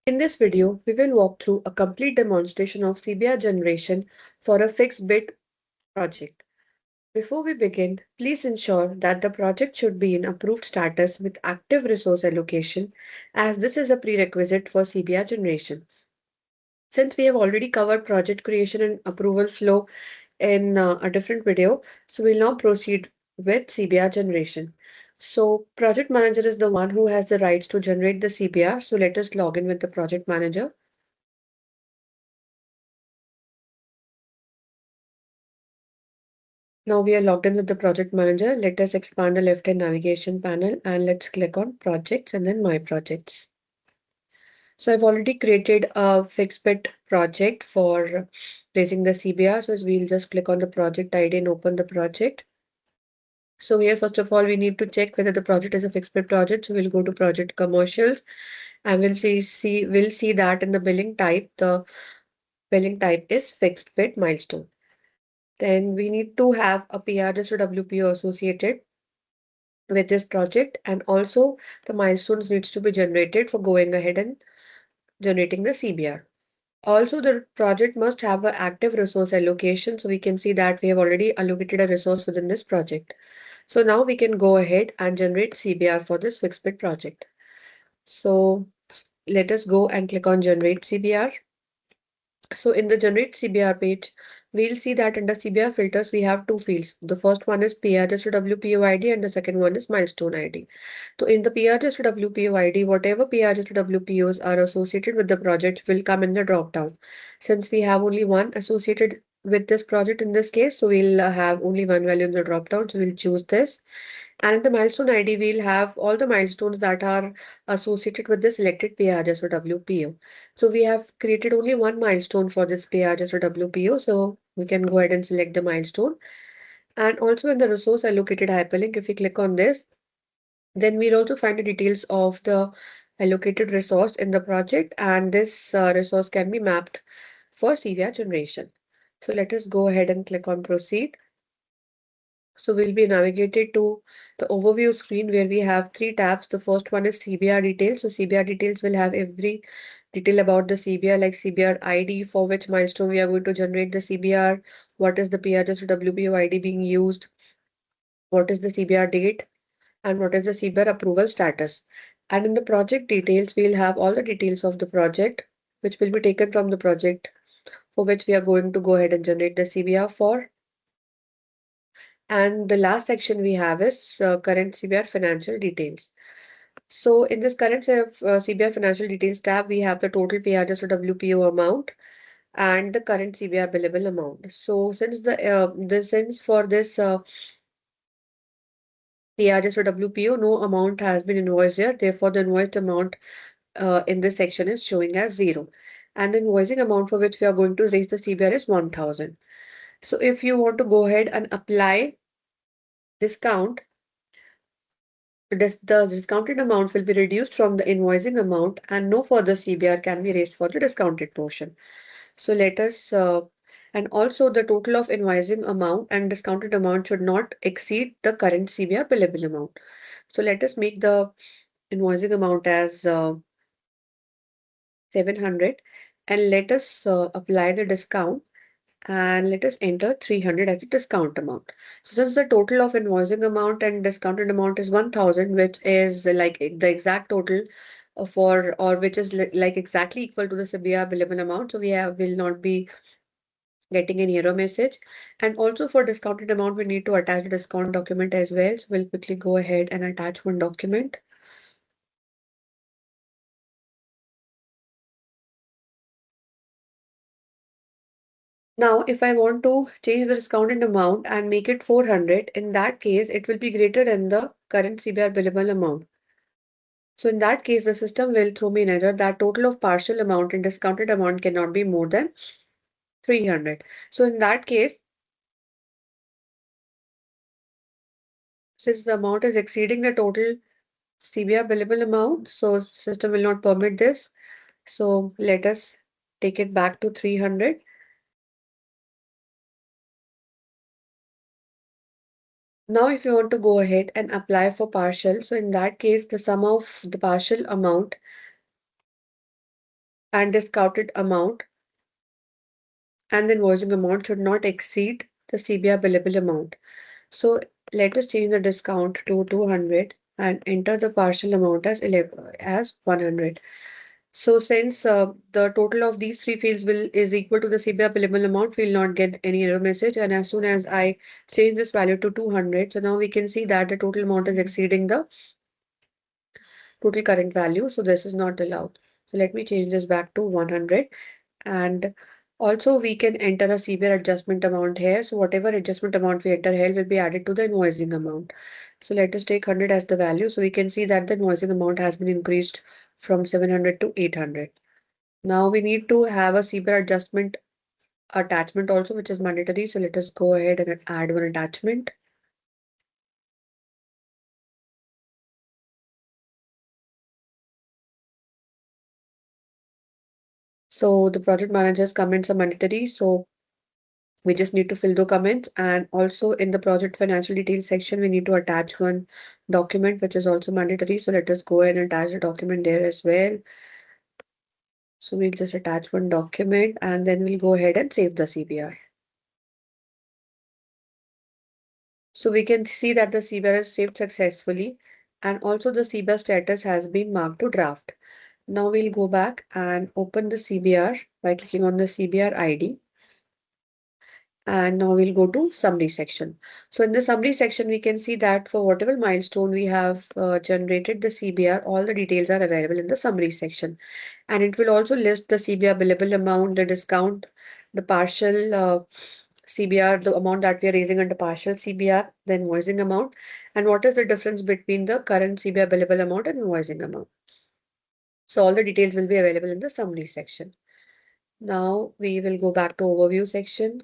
In this video, we will walk through a complete demonstration of CBR generation for a fixed bit project. Before we begin, please ensure that the project should be in approved status with active resource allocation, as this is a prerequisite for CBR generation. Since we have already covered project creation and approval flow in a different video, so we'll now proceed with CBR generation. So project manager is the one who has the rights to generate the CBR. So let us log in with the project manager. Now we are logged in with the project manager. Let us expand the left-hand navigation panel and let's click on projects and then my projects. So I've already created a fixed bit project for raising the CBR. So we'll just click on the project ID and open the project. So here, first of all, we need to check whether the project is a fixed bit project. So we'll go to project commercials and we'll see that in the the billing type is fixed bit milestone. Then we need to have a PRS or WPO associated with this project, and also the milestones needs to be generated for going ahead and generating the CBR. Also, the project must have an active resource allocation. So we can see that we have already allocated a resource within this project. So now we can go ahead and generate CBR for this fixed bit project. So let us go and click on generate CBR. So in the generate CBR page, we'll see that under CBR filters, we have two fields. The first one is PRS to WPO ID and the second one is milestone ID. So in the PRS to WPO ID, whatever PRS to WPOs are associated with the project will come in the drop down. Since we have only one associated with this project in this case, so we'll have only one value in the drop down. So we'll choose this. And in the milestone ID, we'll have all the milestones that are associated with the selected PRS or WPO. So we have created only one milestone for this PRS or WPO. So we can go ahead and select the milestone. And also in the resource allocated hyperlink, if we click on this, then we'll also find the details of the allocated resource in the project. And this resource can be mapped for CVR generation. So let us go ahead and click on proceed. So we'll be navigated to the overview screen where we have three tabs. The first one is CBR details. So CBR details will have every detail about the CBR, like CBR ID, for which milestone we are going to generate the CBR, what is the PRS or WPO ID being used, what is the CBR date, and what is the CBR approval status. And in the project details, we'll have all the details of the project, which will be taken from the project for which we are going to go ahead and generate the CBR for. And the last section we have is current CBR financial details. So in this current CBR financial details tab, we have the total PRS or WPO amount and the current CBR billable amount. So since since for this PRS or WPO, no amount has been invoiced here, therefore the invoiced amount in this section is showing as 0. And the invoicing amount for which we are going to raise the CBR is 1000. So if you want to go ahead and apply discount, the discounted amount will be reduced from the invoicing amount and no further CBR can be raised for the discounted portion. So let us, and also the total of invoicing amount and discounted amount should not exceed the current CBR billable amount. So let us make the invoicing amount as 700 and let us apply the discount and let us enter 300 as a discount amount. So since the total of invoicing amount and discounted amount is 1000, which is like the exact total for, or which is like exactly equal to the CBR billable amount, so will not be getting an error message. And also for discounted amount, we need to attach a discount document as well. So we'll quickly go ahead and attach one document. Now, if I want to change the discounted amount and make it 400, in that case, it will be greater than the current CBR billable amount. So in that case, the system will throw me an error that total of partial amount and discounted amount cannot be more than 300. So in that case, since the amount is exceeding the total CBR billable amount, so system will not permit this. So let us take it back to 300. Now, if you want to go ahead and apply for partial, so in that case, the sum of the partial amount and discounted amount and the invoicing amount should not exceed the CBR billable amount. So let us change the discount to 200 and enter the partial amount as 100. So since the total of these three fields is equal to the CBR billable amount, we will not get any error message. And as soon as I change this value to 200, so now we can see that the total amount is exceeding the total current value. So this is not allowed. So let me change this back to 100. And also we can enter a CBR adjustment amount here. So whatever adjustment amount we enter here will be added to the invoicing amount. So let us take 100 as the value. So we can see that the invoicing amount has been increased from 700 to 800. Now we need to have a CBR adjustment attachment also, which is mandatory. So let us go ahead and add one attachment. So the project manager's comments are mandatory. So we just need to fill the comments, and also in the project financial details section, we need to attach one document, which is also mandatory. So let us go ahead and attach the document there as well. So we'll just attach one document and then we'll go ahead and save the CBR. So we can see that the CBR is saved successfully, and also the CBR status has been marked to draft. Now we'll go back and open the CBR by clicking on the CBR ID. And now we'll go to summary section. So in the summary section, we can see that for whatever milestone we have generated the CBR, all the details are available in the summary section. And it will also list the CBR billable amount, the discount, the partial CBR, the amount that we are raising under partial CBR, the invoicing amount, and what is the difference between the current CBR billable amount and invoicing amount. So all the details will be available in the summary section. Now we will go back to overview section.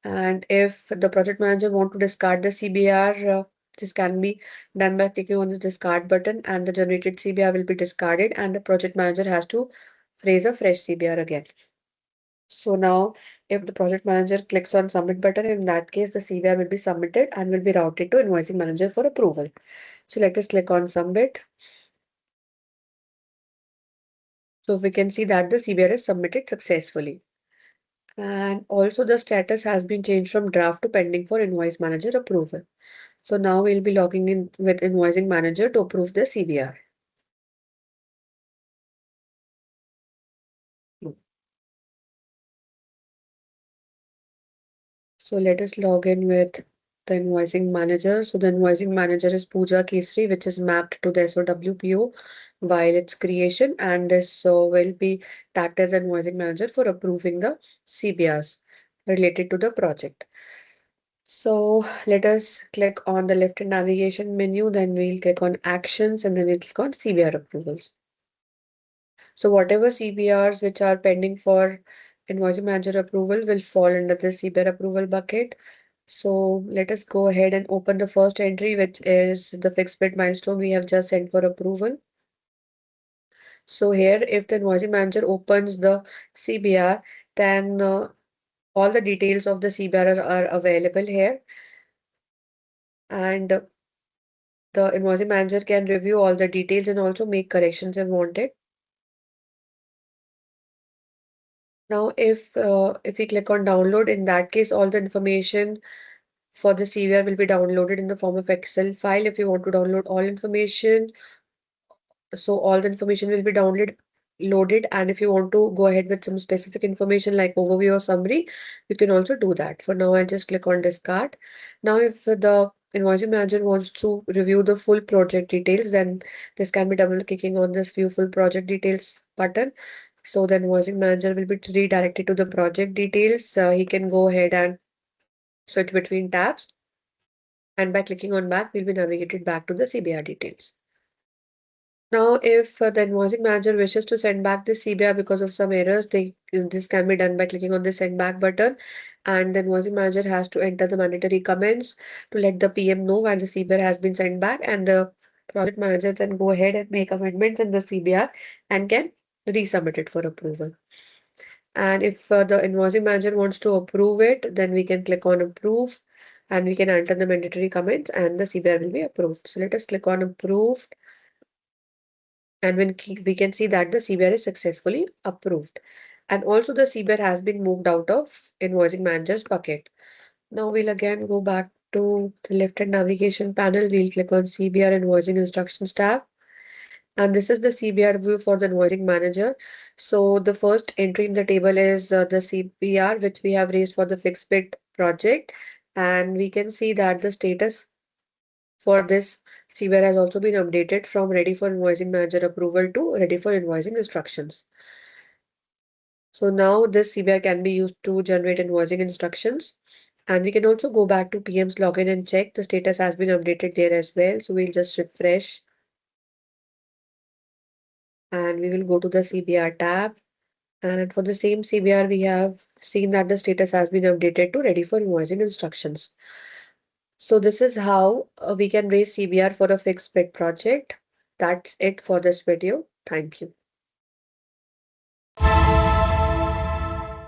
And if the project manager want to discard the CBR, this can be done by clicking on the discard button, and the generated CBR will be discarded and the project manager has to raise a fresh CBR again. So now if the project manager clicks on submit button, in that case the CBR will be submitted and will be routed to invoicing manager for approval. So let us click on submit. So we can see that the CBR is submitted successfully. And also the status has been changed from draft to pending for invoice manager approval. So now we'll be logging in with invoicing manager to approve the CBR. So let us log in with the invoicing manager. So the invoicing manager is Pooja Kesri, which is mapped to the SOWPO while its creation, and this will be tagged as invoicing manager for approving the CBRs related to the project. So let us click on the left navigation menu, then we'll click on actions and then we'll click on CBR approvals. So whatever CBRs which are pending for invoicing manager approval will fall under the CBR approval bucket. So let us go ahead and open the first entry, which is the fixed bid milestone we have just sent for approval. So here, if the invoicing manager opens the CBR, then all the details of the CBR are available here. And the invoicing manager can review all the details and also make corrections if wanted. Now, if we click on download, in that case, all the information for the CBR will be downloaded in the form of Excel file. If you want to download all information, so all the information will be loaded, and if you want to go ahead with some specific information like overview or summary, you can also do that. For now, I'll just click on discard. Now, if the invoicing manager wants to review the full project details, then this can be double clicking on this view full project details button. So the invoicing manager will be redirected to the project details. He can go ahead and switch between tabs, and by clicking on back, we'll be navigated back to the CBR details. Now, if the invoicing manager wishes to send back the CBR because of some errors, this can be done by clicking on the send back button, and the invoicing manager has to enter the mandatory comments to let the PM know why the CBR has been sent back, and the project manager then go ahead and make amendments in the CBR and can resubmit it for approval. And if the invoicing manager wants to approve it, then we can click on approve and we can enter the mandatory comments and the CBR will be approved. So let us click on approved. And when we can see that the CBR is successfully approved. And also the CBR has been moved out of invoicing manager's bucket. Now we'll again go back to the left-hand navigation panel. We'll click on CBR Invoicing Instructions tab. And this is the CBR view for the invoicing manager. So the first entry in the table is the CBR, which we have raised for the fixed bid project. And we can see that the status for this CBR has also been updated from ready for invoicing manager approval to ready for invoicing instructions. So now this CBR can be used to generate invoicing instructions. And we can also go back to PM's login and check the status has been updated there as well. So we'll just refresh and we will go to the CBR tab. And for the same CBR, we have seen that the status has been updated to ready for invoicing instructions. So this is how we can raise CBR for a fixed bid project. That's it for this video. Thank you.